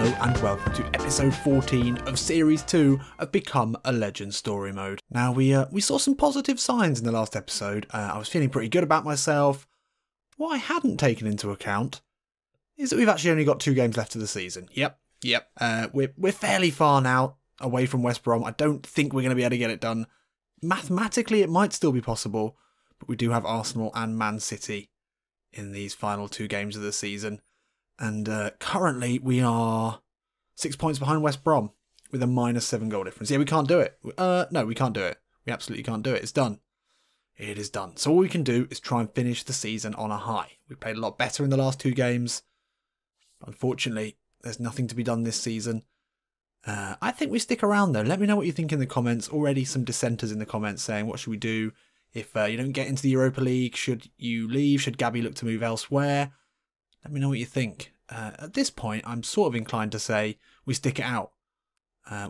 Hello and welcome to episode 14 of series 2 of Become a Legend story mode. Now we saw some positive signs in the last episode. I was feeling pretty good about myself. What I hadn't taken into account is that we've actually only got 2 games left of the season. Yep. We're fairly far now away from West Brom. I don't think we're going to be able to get it done. Mathematically, it might still be possible, but we do have Arsenal and Man City in these final 2 games of the season. And currently we are 6 points behind West Brom with a -7 goal difference. Yeah, we can't do it. No, we can't do it. We absolutely can't do it. It's done. It is done. So all we can do is try and finish the season on a high. We played a lot better in the last 2 games. Unfortunately, there's nothing to be done this season. I think we stick around though. Let me know what you think in the comments. Already some dissenters in the comments saying, what should we do if you don't get into the Europa League? Should you leave? Should Gabby look to move elsewhere? Let me know what you think. At this point, I'm sort of inclined to say we stick it out.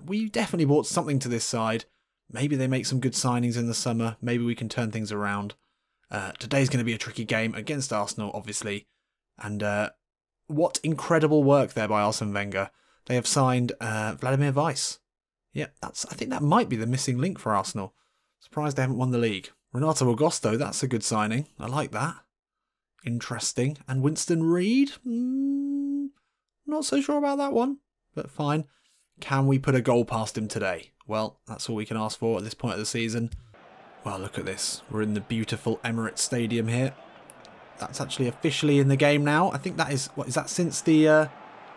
We definitely brought something to this side. Maybe they make some good signings in the summer. Maybe we can turn things around. Today's going to be a tricky game against Arsenal, obviously. And what incredible work there by Arsene Wenger. They have signed Vladimir Weiss. Yeah, I think that might be the missing link for Arsenal. Surprised they haven't won the league. Renato Augusto, that's a good signing. I like that. Interesting. And Winston Reid? Not so sure about that one, but fine. Can we put a goal past him today? Well, that's all we can ask for at this point of the season. Well, look at this. We're in the beautiful Emirates Stadium here. That's actually officially in the game now. I think that is... What is that since the...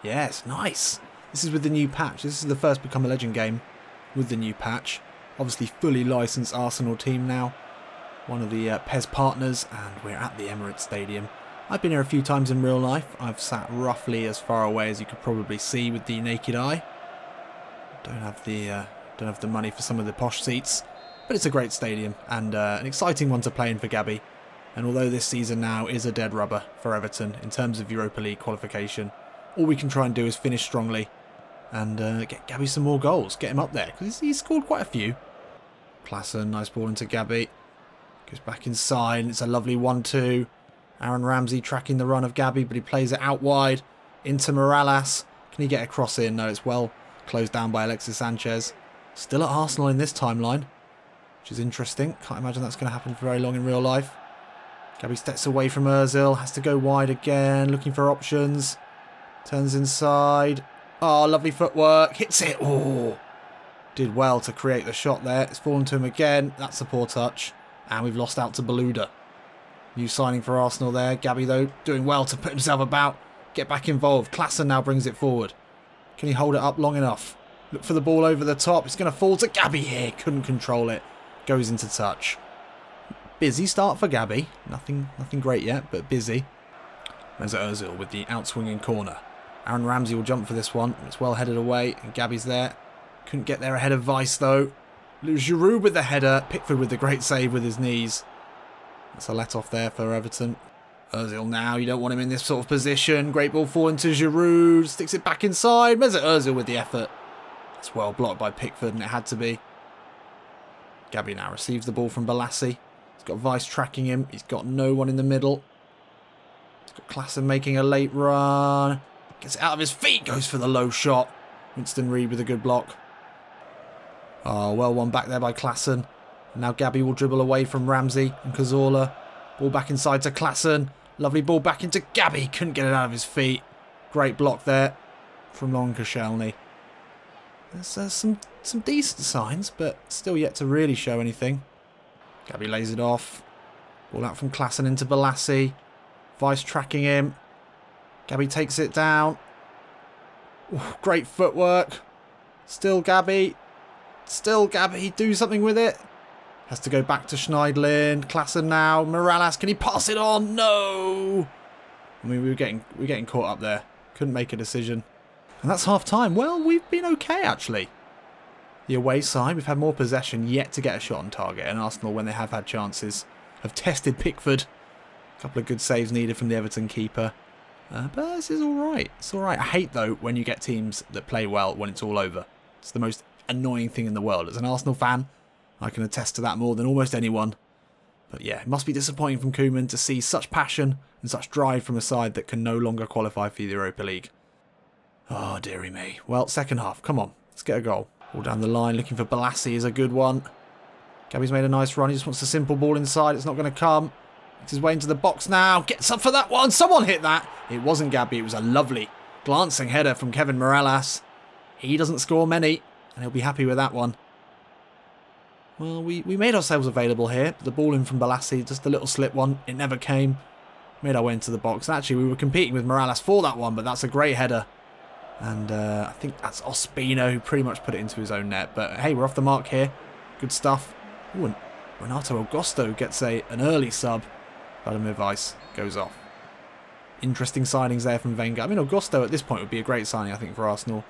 Yes, nice. This is with the new patch. This is the first Become a Legend game with the new patch. Obviously fully licensed Arsenal team now. One of the PES partners, and we're at the Emirates Stadium. I've been here a few times in real life. I've sat roughly as far away as you could probably see with the naked eye. Don't have the money for some of the posh seats, but it's a great stadium and an exciting one to play in for Gabby. And although this season now is a dead rubber for Everton in terms of Europa League qualification, all we can try and do is finish strongly and get Gabby some more goals, get him up there because he's scored quite a few. Klassen, nice ball into Gabby. Goes back inside, and it's a lovely 1-2. Aaron Ramsey tracking the run of Gabby, but he plays it out wide into Morales. Can he get a cross in? No, it's well closed down by Alexis Sanchez. Still at Arsenal in this timeline, which is interesting. Can't imagine that's going to happen for very long in real life. Gabby steps away from Ozil, has to go wide again, looking for options. Turns inside. Oh, lovely footwork. Hits it. Oh, did well to create the shot there. It's fallen to him again. That's a poor touch. And we've lost out to Beluda. New signing for Arsenal there. Gabby, though, doing well to put himself about. Get back involved. Klassen now brings it forward. Can he hold it up long enough? Look for the ball over the top. It's going to fall to Gabby here. Couldn't control it. Goes into touch. Busy start for Gabby. Nothing great yet, but busy. There's Ozil with the outswinging corner. Aaron Ramsey will jump for this one. It's well headed away, and Gabby's there. Couldn't get there ahead of Weiss, though. Giroud with the header. Pickford with the great save with his knees. That's a let off there for Everton. Ozil now. You don't want him in this sort of position. Great ball falling to Giroud. Sticks it back inside. Mesut Ozil with the effort. It's well blocked by Pickford, and it had to be. Gabby now receives the ball from Balassi. He's got Weiss tracking him. He's got no one in the middle. He's got Klassen making a late run. Gets it out of his feet. Goes for the low shot. Winston Reid with a good block. Oh, well won back there by Klassen. Now Gabby will dribble away from Ramsey and Cazorla. Ball back inside to Klassen. Lovely ball back into Gabby. Couldn't get it out of his feet. Great block there from Long Koscielny. There's some decent signs, but still yet to really show anything. Gabby lays it off. Ball out from Klassen into Balassi. Weiss tracking him. Gabby takes it down. Ooh, great footwork. Still Gabby. Still Gabby, do something with it. Has to go back to Schneidlin. Klassen now. Morales, can he pass it on? No. I mean, we're getting caught up there. Couldn't make a decision. And that's half time. Well, we've been okay, actually. The away side, we've had more possession, yet to get a shot on target. And Arsenal, when they have had chances, have tested Pickford. A couple of good saves needed from the Everton keeper. But this is alright. It's alright. I hate, though, when you get teams that play well when it's all over. It's the most annoying thing in the world. As an Arsenal fan, I can attest to that more than almost anyone. But yeah, it must be disappointing from Koeman to see such passion and such drive from a side that can no longer qualify for the Europa League. Oh, dearie me. Well, second half. Come on. Let's get a goal. All down the line. Looking for Balassi is a good one. Gabby's made a nice run. He just wants a simple ball inside. It's not going to come. Makes his way into the box now. Gets up for that one. Someone hit that. It wasn't Gabby. It was a lovely glancing header from Kevin Morales. He doesn't score many, and he'll be happy with that one. Well, we made ourselves available here. The ball in from Balassi, just a little slip one. It never came. Made our way into the box. Actually, we were competing with Morales for that one, but that's a great header. And I think that's Ospino who pretty much put it into his own net. But hey, we're off the mark here. Good stuff. Ooh, and Renato Augusto gets an early sub. Vladimir Weiss goes off. Interesting signings there from Wenger. I mean, Augusto at this point would be a great signing, I think, for Arsenal.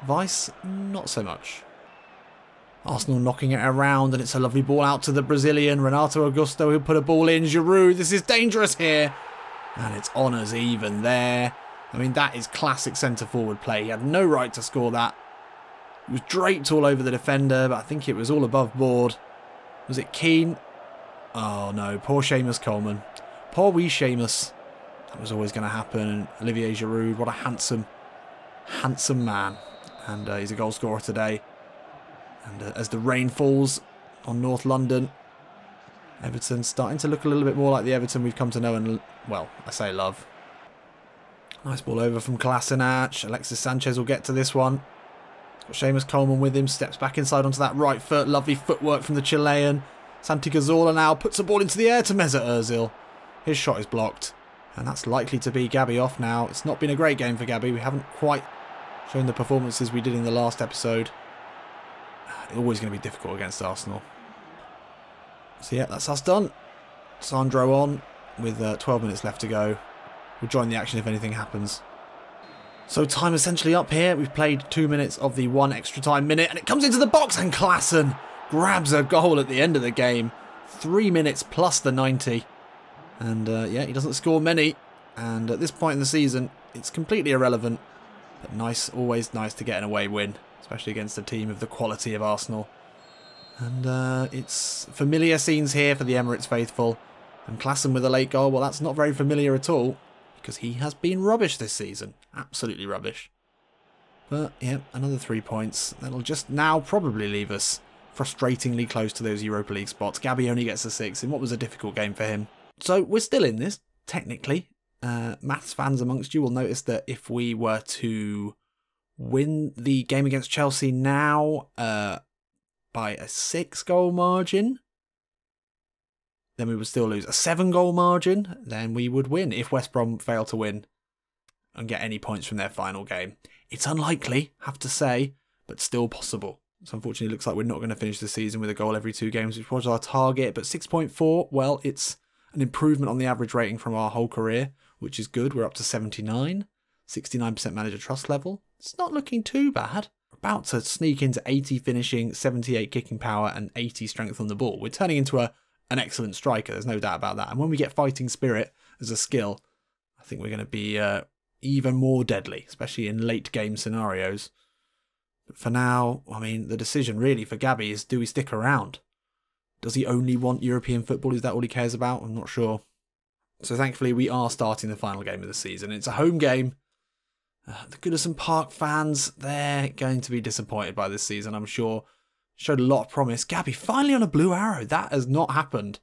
Weiss, not so much. Arsenal knocking it around, and it's a lovely ball out to the Brazilian. Renato Augusto who put a ball in. Giroud, this is dangerous here. And it's honours even there. I mean, that is classic centre-forward play. He had no right to score that. He was draped all over the defender, but I think it was all above board. Was it Keane? Oh no, poor Seamus Coleman. Poor wee Seamus. That was always going to happen. Olivier Giroud, what a handsome man. And he's a goal scorer today. And as the rain falls on North London, Everton's starting to look a little bit more like the Everton we've come to know and, well, I say love. Nice ball over from Kolasinac. Alexis Sanchez will get to this one. Got Seamus Coleman with him. Steps back inside onto that right foot. Lovely footwork from the Chilean. Santi Cazorla now puts the ball into the air to Mesut Ozil. His shot is blocked. And that's likely to be Gabby off now. It's not been a great game for Gabby. We haven't quite shown the performances we did in the last episode. It's always going to be difficult against Arsenal. So yeah, that's us done. Sandro on with 12 minutes left to go. We'll join the action if anything happens. So time essentially up here. We've played 2 minutes of the one extra time minute, and it comes into the box, and Klaassen grabs a goal at the end of the game. 3 minutes plus the 90. And yeah, he doesn't score many. And at this point in the season, it's completely irrelevant. But nice, always nice to get an away win, especially against a team of the quality of Arsenal. And it's familiar scenes here for the Emirates faithful. And Klaassen with a late goal, well, that's not very familiar at all, because he has been rubbish this season. Absolutely rubbish. But yeah, another 3 points. That'll just now probably leave us frustratingly close to those Europa League spots. Gabby only gets a 6 in what was a difficult game for him. So we're still in this, technically. Maths fans amongst you will notice that if we were to win the game against Chelsea now by a 6-goal margin, then we would still lose. A 7-goal margin, then we would win if West Brom fail to win and get any points from their final game. It's unlikely, have to say, but still possible. So unfortunately it looks like we're not going to finish the season with a goal every 2 games, which was our target, but 6.4, well, it's an improvement on the average rating from our whole career, which is good. We're up to 79, 69% manager trust level. It's not looking too bad. We're about to sneak into 80 finishing, 78 kicking power, and 80 strength on the ball. We're turning into an excellent striker, there's no doubt about that. And when we get fighting spirit as a skill, I think we're going to be even more deadly, especially in late game scenarios. But for now, I mean, the decision really for Gabby is, do we stick around? Does he only want European football? Is that all he cares about? I'm not sure. So thankfully we are starting the final game of the season. It's a home game. The Goodison Park fans, they're going to be disappointed by this season, I'm sure. Showed a lot of promise. Gabby finally on a blue arrow. That has not happened.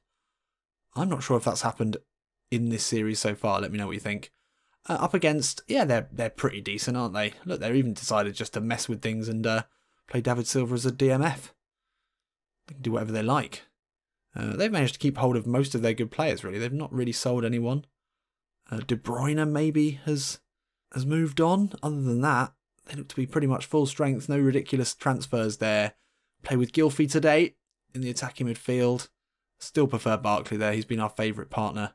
I'm not sure if that's happened in this series so far. Let me know what you think. Up against, yeah, they're pretty decent, aren't they? Look, they've even decided just to mess with things and play David Silva as a DMF. They can do whatever they like. They've managed to keep hold of most of their good players, really. They've not really sold anyone. De Bruyne maybe has moved on. Other than that, they look to be pretty much full strength. No ridiculous transfers there. Play with Gylfi today in the attacking midfield. Still prefer Barkley there. He's been our favourite partner.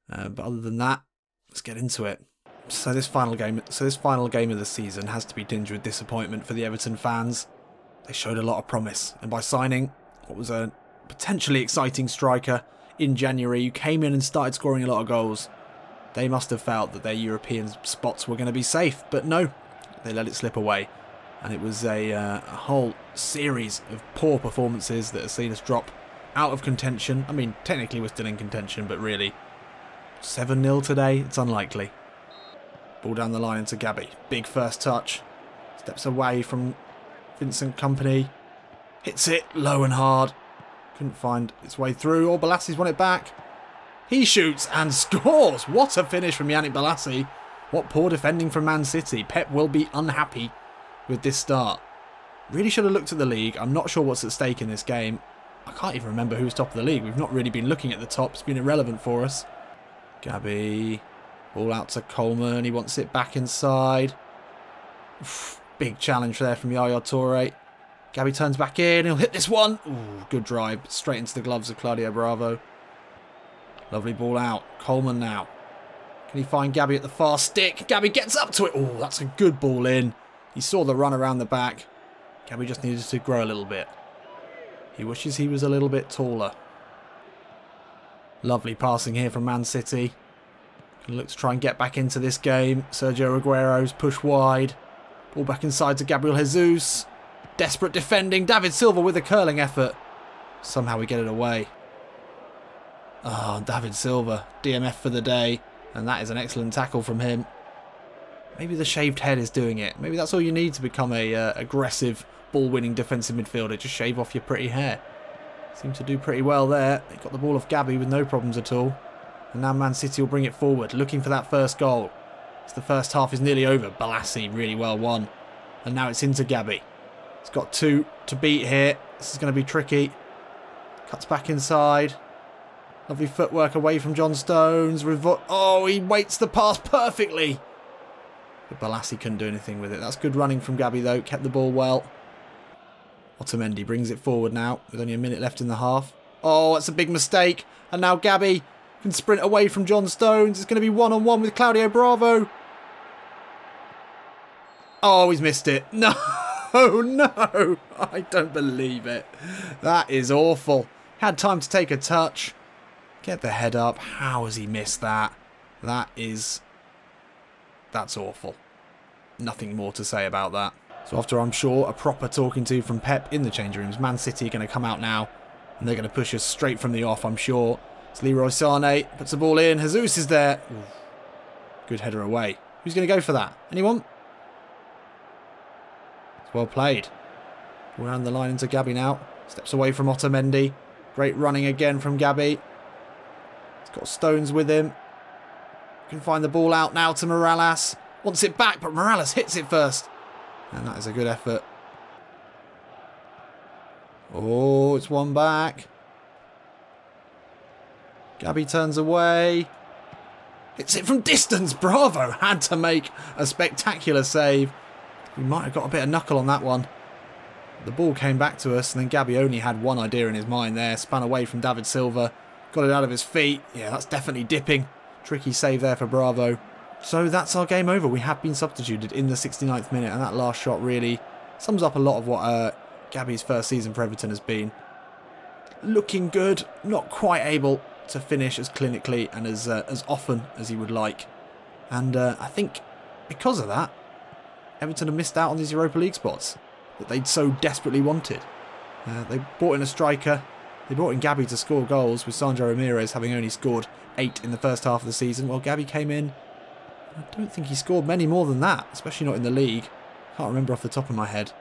But other than that, let's get into it. So this final game of the season has to be tinged with disappointment for the Everton fans. They showed a lot of promise, and by signing what was a potentially exciting striker in January, who came in and started scoring a lot of goals, they must have felt that their European spots were going to be safe, but no, they let it slip away. And it was a whole series of poor performances that have seen us drop out of contention. I mean, technically we're still in contention, but really, 7-0 today, it's unlikely. Ball down the line into Gabby. Big first touch. Steps away from Vincent Kompany. Hits it low and hard. Couldn't find its way through. Oh, Bolassi's won it back. He shoots and scores. What a finish from Yannick Bolasie. What poor defending from Man City. Pep will be unhappy with this start. Really should have looked at the league. I'm not sure what's at stake in this game. I can't even remember who's top of the league. We've not really been looking at the top. It's been irrelevant for us. Gabby. Ball out to Coleman. He wants it back inside. Big challenge there from Yaya Toure. Gabby turns back in. He'll hit this one. Ooh, good drive. Straight into the gloves of Claudio Bravo. Lovely ball out. Coleman now. Can he find Gabby at the far stick? Gabby gets up to it. Oh, that's a good ball in. He saw the run around the back. Gabby just needed to grow a little bit. He wishes he was a little bit taller. Lovely passing here from Man City. Can look to try and get back into this game. Sergio Aguero's push wide. Ball back inside to Gabriel Jesus. Desperate defending. David Silva with a curling effort. Somehow we get it away. Oh, David Silva. DMF for the day. And that is an excellent tackle from him. Maybe the shaved head is doing it. Maybe that's all you need to become a aggressive, ball-winning defensive midfielder. Just shave off your pretty hair. Seemed to do pretty well there. They got the ball off Gabby with no problems at all. And now Man City will bring it forward, looking for that first goal. As the first half is nearly over. Bolasie really well won. And now it's into Gabby. He's got two to beat here. This is going to be tricky. Cuts back inside. Lovely footwork away from John Stones. Oh, he waits the pass perfectly. But Bolasie couldn't do anything with it. That's good running from Gabby though. Kept the ball well. Otamendi brings it forward now with only a minute left in the half. Oh, that's a big mistake. And now Gabby can sprint away from John Stones. It's going to be one-on-one with Claudio Bravo. Oh, he's missed it. No, no. I don't believe it. That is awful. Had time to take a touch. Get the head up. How has he missed that? That's awful. Nothing more to say about that. So after, I'm sure, a proper talking to from Pep in the changing rooms, Man City are going to come out now. And they're going to push us straight from the off, I'm sure. It's Leroy Sané. Puts the ball in. Jesus is there. Ooh. Good header away. Who's going to go for that? Anyone? It's well played. Around the line into Gabby now. Steps away from Otamendi. Great running again from Gabby. He's got Stones with him. Can find the ball out now to Morales. Wants it back, but Morales hits it first. And that is a good effort. Oh, it's one back. Gabby turns away. Hits it from distance. Bravo had to make a spectacular save. We might have got a bit of knuckle on that one. The ball came back to us, and then Gabby only had one idea in his mind there. Spun away from David Silva. Got it out of his feet. Yeah, that's definitely dipping. Tricky save there for Bravo. So that's our game over. We have been substituted in the 69th minute, and that last shot really sums up a lot of what Gabby's first season for Everton has been. Looking good, not quite able to finish as clinically and as often as he would like. And I think because of that, Everton have missed out on these Europa League spots that they'd so desperately wanted. They brought in a striker. They brought in Gabby to score goals, with Sandro Ramirez having only scored 8 in the first half of the season. Well, Gabby came in. I don't think he scored many more than that, especially not in the league. Can't remember off the top of my head.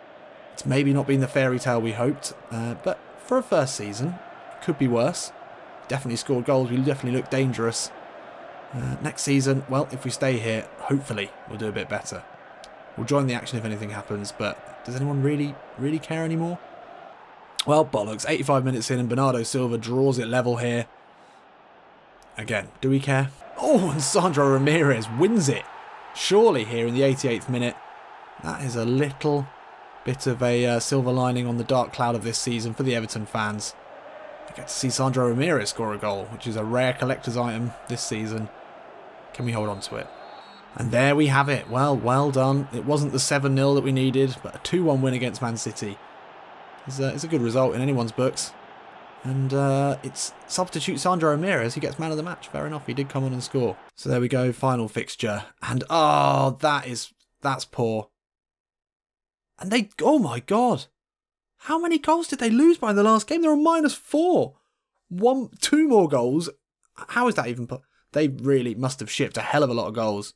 It's maybe not been the fairy tale we hoped, but for a first season, could be worse. Definitely scored goals. We definitely look dangerous. Next season, well, if we stay here, hopefully we'll do a bit better. We'll join the action if anything happens, but does anyone really care anymore? Well, bollocks. 85 minutes in and Bernardo Silva draws it level here. Again, do we care? Oh, and Sandro Ramirez wins it. Surely here in the 88th minute. That is a little bit of a silver lining on the dark cloud of this season for the Everton fans. I get to see Sandro Ramirez score a goal, which is a rare collector's item this season. Can we hold on to it? And there we have it. Well done. It wasn't the 7-0 that we needed, but a 2-1 win against Man City. It's a good result in anyone's books. And it's substitute Sandro Ramirez who gets man of the match. Fair enough, he did come on and score. So there we go, final fixture. And oh, that's poor. And they, oh my God. How many goals did they lose by in the last game? They're on -4. 2 more goals. How is that even? They really must have shipped a hell of a lot of goals.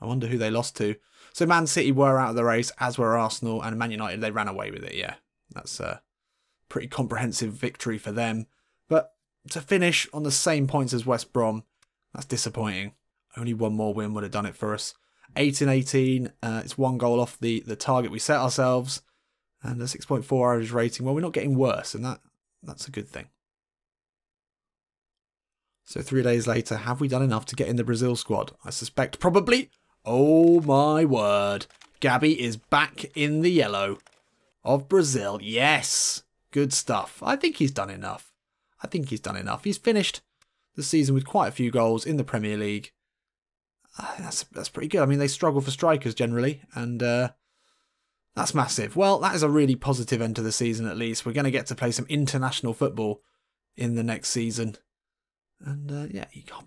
I wonder who they lost to. So Man City were out of the race, as were Arsenal, and Man United, they ran away with it, yeah. That's a pretty comprehensive victory for them. But to finish on the same points as West Brom, that's disappointing. Only one more win would have done it for us. 18-18, it's 1 goal off the target we set ourselves. And a 6.4 average rating. Well, we're not getting worse, and that's a good thing. So 3 days later, have we done enough to get in the Brazil squad? I suspect probably. Oh my word. Gabby is back in the yellow of Brazil. Yes. Good stuff. I think he's done enough. He's finished the season with quite a few goals in the Premier League. That's pretty good. I mean, they struggle for strikers generally, and that's massive. Well, that is a really positive end to the season at least. We're going to get to play some international football in the next season. And yeah, you can't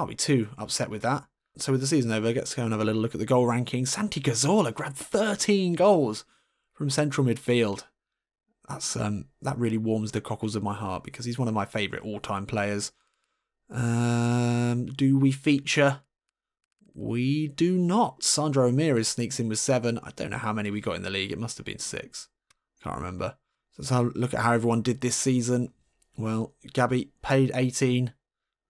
be too upset with that. So with the season over, let's go and have a little look at the goal rankings. Santi Cazorla grabbed 13 goals from central midfield. That really warms the cockles of my heart because he's one of my favourite all-time players. Do we feature? We do not. Sandro Ramirez sneaks in with 7. I don't know how many we got in the league. It must have been 6. Can't remember. So let's have a look at how everyone did this season. Well, Gabby paid 18.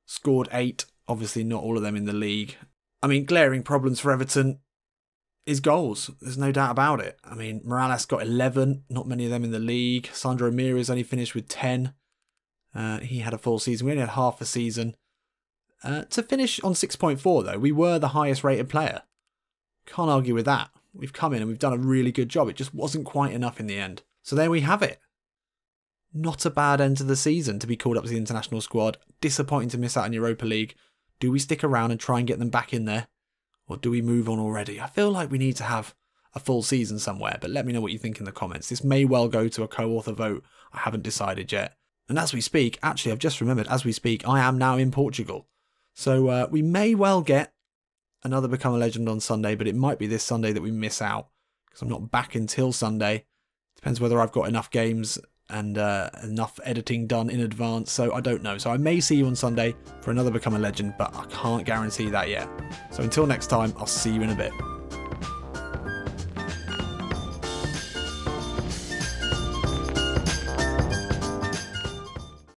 Scored 8, obviously not all of them in the league. I mean, glaring problems for Everton is goals. There's no doubt about it. I mean, Morales got 11, not many of them in the league. Sandro Ramirez only finished with 10. He had a full season. We only had half a season. To finish on 6.4 though, we were the highest rated player. Can't argue with that. We've come in and we've done a really good job. It just wasn't quite enough in the end. So there we have it. Not a bad end to the season to be called up to the international squad. Disappointing to miss out on Europa League. Do we stick around and try and get them back in there? Or do we move on already? I feel like we need to have a full season somewhere, but let me know what you think in the comments. This may well go to a co-author vote. I haven't decided yet. And as we speak, actually I've just remembered, as we speak, I am now in Portugal. So we may well get another Become a Legend on Sunday, but it might be this Sunday that we miss out because I'm not back until Sunday. Depends whether I've got enough games and enough editing done in advance, so I don't know. So I may see you on Sunday for another Become a Legend, but I can't guarantee that yet. So until next time, I'll see you in a bit.